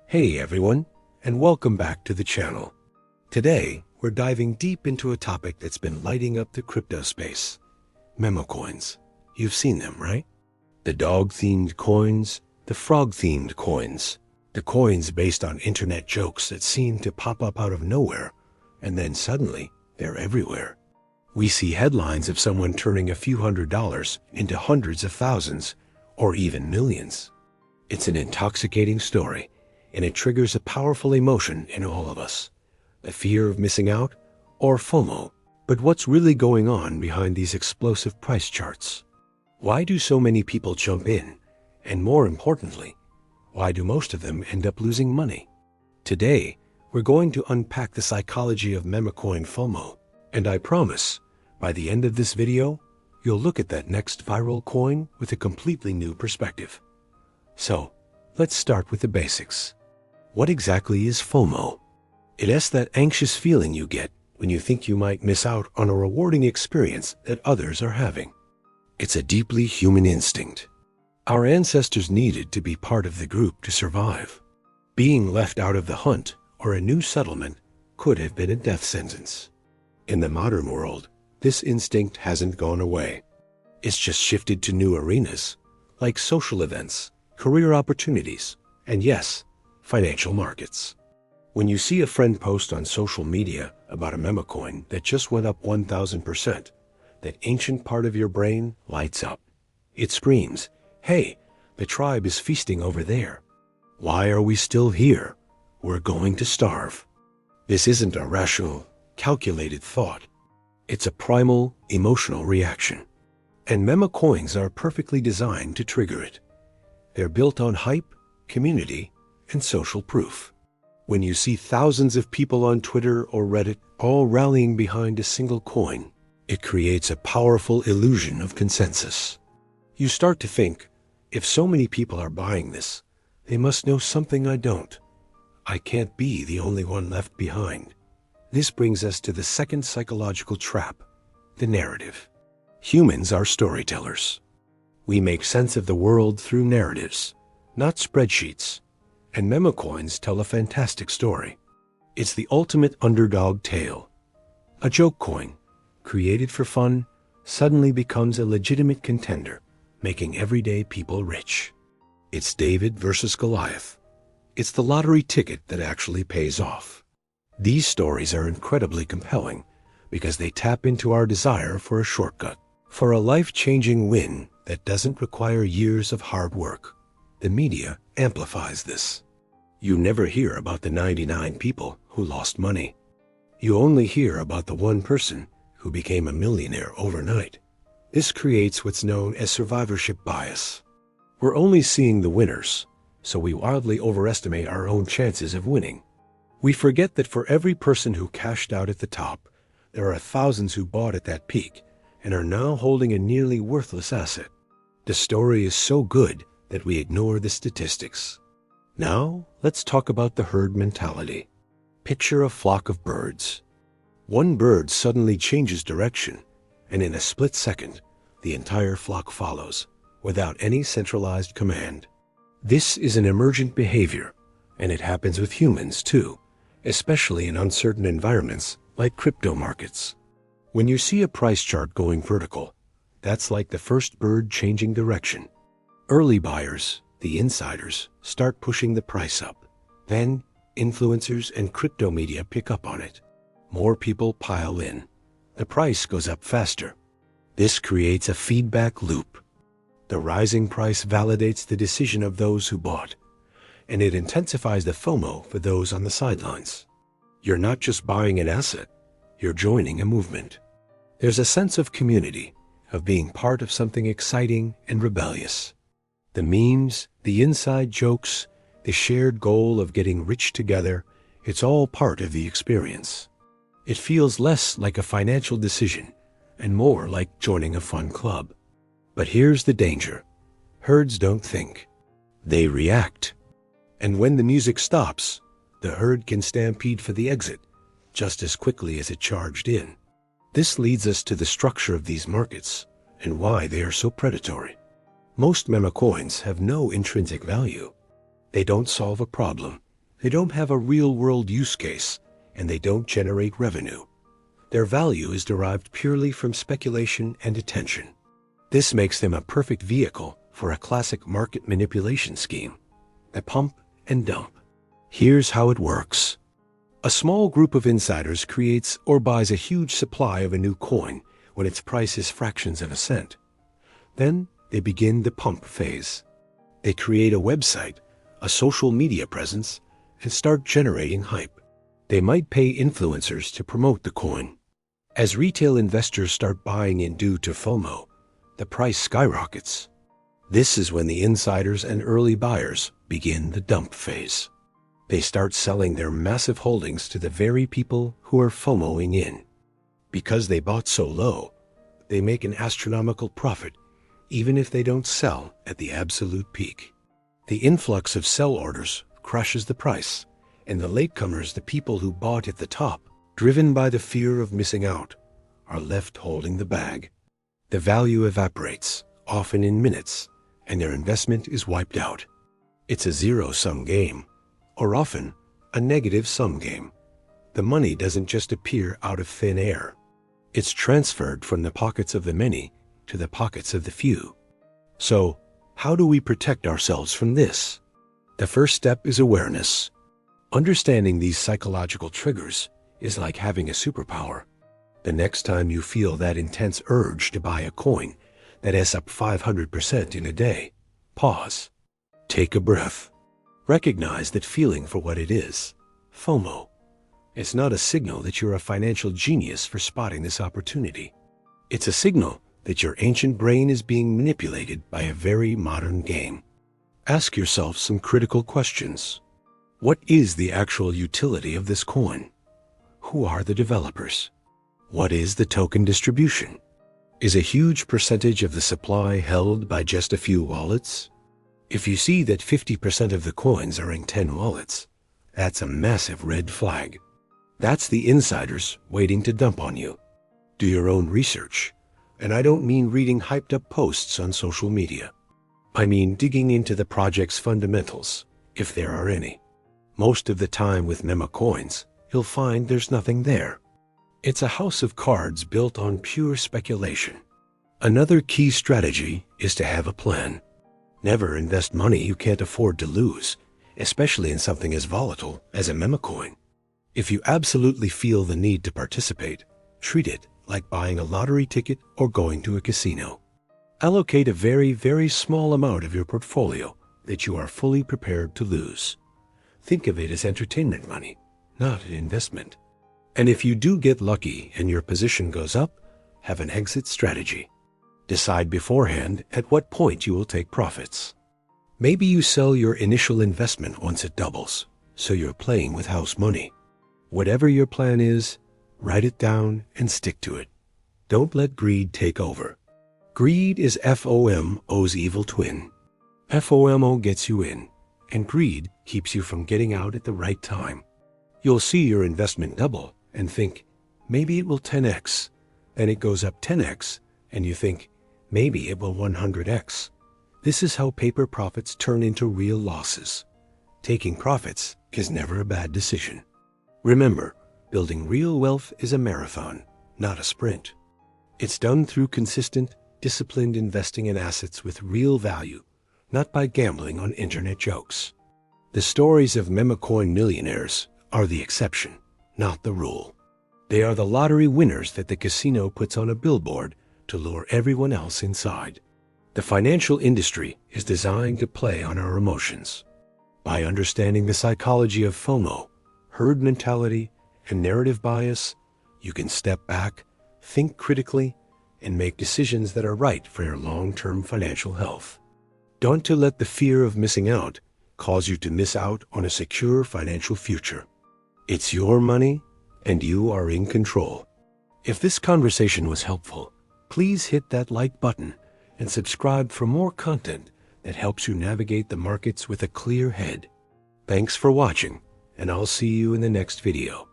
Hey everyone, and welcome back to the channel. Today, we're diving deep into a topic that's been lighting up the crypto space. Memecoins. You've seen them, right? The dog-themed coins, the frog-themed coins, the coins based on internet jokes that seem to pop up out of nowhere, and then suddenly, they're everywhere. We see headlines of someone turning a few $100s into hundreds of thousands, or even millions. It's an intoxicating story, and it triggers a powerful emotion in all of us. The fear of missing out, or FOMO. But what's really going on behind these explosive price charts? Why do so many people jump in? And more importantly, why do most of them end up losing money? Today, we're going to unpack the psychology of Memecoin FOMO, and I promise, by the end of this video, you'll look at that next viral coin with a completely new perspective. So, let's start with the basics. What exactly is FOMO? It's that anxious feeling you get when you think you might miss out on a rewarding experience that others are having. It's a deeply human instinct. Our ancestors needed to be part of the group to survive. Being left out of the hunt or a new settlement could have been a death sentence. In the modern world, this instinct hasn't gone away. It's just shifted to new arenas, like social events, career opportunities, and yes, financial markets. When you see a friend post on social media about a memecoin that just went up 1,000%, that ancient part of your brain lights up. It screams, "Hey, the tribe is feasting over there. Why are we still here? We're going to starve." This isn't a rational, calculated thought. It's a primal, emotional reaction. And memecoins are perfectly designed to trigger it. They're built on hype, community, and social proof. When you see thousands of people on Twitter or Reddit all rallying behind a single coin, it creates a powerful illusion of consensus. You start to think, if so many people are buying this, they must know something I don't. I can't be the only one left behind. This brings us to the second psychological trap, the narrative. Humans are storytellers. We make sense of the world through narratives, not spreadsheets. And memecoins tell a fantastic story. It's the ultimate underdog tale. A joke coin, created for fun, suddenly becomes a legitimate contender, making everyday people rich. It's David versus Goliath. It's the lottery ticket that actually pays off. These stories are incredibly compelling because they tap into our desire for a shortcut, for a life-changing win that doesn't require years of hard work. The media amplifies this. You never hear about the 99 people who lost money. You only hear about the one person who became a millionaire overnight. This creates what's known as survivorship bias. We're only seeing the winners, so we wildly overestimate our own chances of winning. We forget that for every person who cashed out at the top, there are thousands who bought at that peak and are now holding a nearly worthless asset. The story is so good that we ignore the statistics. Now, let's talk about the herd mentality. Picture a flock of birds. One bird suddenly changes direction, and in a split second, the entire flock follows, without any centralized command. This is an emergent behavior, and it happens with humans too, especially in uncertain environments like crypto markets. When you see a price chart going vertical, that's like the first bird changing direction. Early buyers, the insiders, start pushing the price up. Then, influencers and crypto media pick up on it. More people pile in. The price goes up faster. This creates a feedback loop. The rising price validates the decision of those who bought, and it intensifies the FOMO for those on the sidelines. You're not just buying an asset, you're joining a movement. There's a sense of community, of being part of something exciting and rebellious. The memes, the inside jokes, the shared goal of getting rich together, it's all part of the experience. It feels less like a financial decision and more like joining a fun club. But here's the danger. Herds don't think. They react. And when the music stops, the herd can stampede for the exit just as quickly as it charged in. This leads us to the structure of these markets and why they are so predatory. Most memecoins have no intrinsic value. They don't solve a problem. They don't have a real-world use case, and they don't generate revenue. Their value is derived purely from speculation and attention. This makes them a perfect vehicle for a classic market manipulation scheme, the pump and dump. Here's how it works. A small group of insiders creates or buys a huge supply of a new coin when its price is fractions of a cent. Then they begin the pump phase. They create a website, a social media presence, and start generating hype. They might pay influencers to promote the coin. As retail investors start buying in due to FOMO, the price skyrockets. This is when the insiders and early buyers begin the dump phase. They start selling their massive holdings to the very people who are FOMOing in. Because they bought so low, they make an astronomical profit, even if they don't sell at the absolute peak. The influx of sell orders crushes the price, and the latecomers, the people who bought at the top, driven by the fear of missing out, are left holding the bag. The value evaporates, often in minutes, and their investment is wiped out. It's a zero-sum game, or often a negative-sum game. The money doesn't just appear out of thin air. It's transferred from the pockets of the many to the pockets of the few. So, how do we protect ourselves from this? The first step is awareness. Understanding these psychological triggers is like having a superpower. The next time you feel that intense urge to buy a coin that is up 500% in a day, pause. Take a breath. Recognize that feeling for what it is, FOMO. It's not a signal that you're a financial genius for spotting this opportunity. It's a signal that your ancient brain is being manipulated by a very modern game. Ask yourself some critical questions. What is the actual utility of this coin? Who are the developers? What is the token distribution? Is a huge percentage of the supply held by just a few wallets? If you see that 50% of the coins are in 10 wallets, that's a massive red flag. That's the insiders waiting to dump on you. Do your own research. And I don't mean reading hyped-up posts on social media. I mean digging into the project's fundamentals, if there are any. Most of the time with Memecoins, you'll find there's nothing there. It's a house of cards built on pure speculation. Another key strategy is to have a plan. Never invest money you can't afford to lose, especially in something as volatile as a memecoin. If you absolutely feel the need to participate, treat it like buying a lottery ticket or going to a casino. Allocate a very, very small amount of your portfolio that you are fully prepared to lose. Think of it as entertainment money, not an investment. And if you do get lucky and your position goes up, have an exit strategy. Decide beforehand at what point you will take profits. Maybe you sell your initial investment once it doubles, so you're playing with house money. Whatever your plan is, write it down and stick to it. Don't let greed take over. Greed is FOMO's evil twin. FOMO gets you in, and greed keeps you from getting out at the right time. You'll see your investment double and think, maybe it will 10x. Then it goes up 10x, and you think, maybe it will 100x. This is how paper profits turn into real losses. Taking profits is never a bad decision. Remember, building real wealth is a marathon, not a sprint. It's done through consistent, disciplined investing in assets with real value, not by gambling on internet jokes. The stories of memecoin millionaires are the exception, not the rule. They are the lottery winners that the casino puts on a billboard to lure everyone else inside. The financial industry is designed to play on our emotions. By understanding the psychology of FOMO, herd mentality, and narrative bias, you can step back, think critically, and make decisions that are right for your long-term financial health. Don't let the fear of missing out cause you to miss out on a secure financial future. It's your money, and you are in control. If this conversation was helpful, please hit that like button and subscribe for more content that helps you navigate the markets with a clear head. Thanks for watching, and I'll see you in the next video.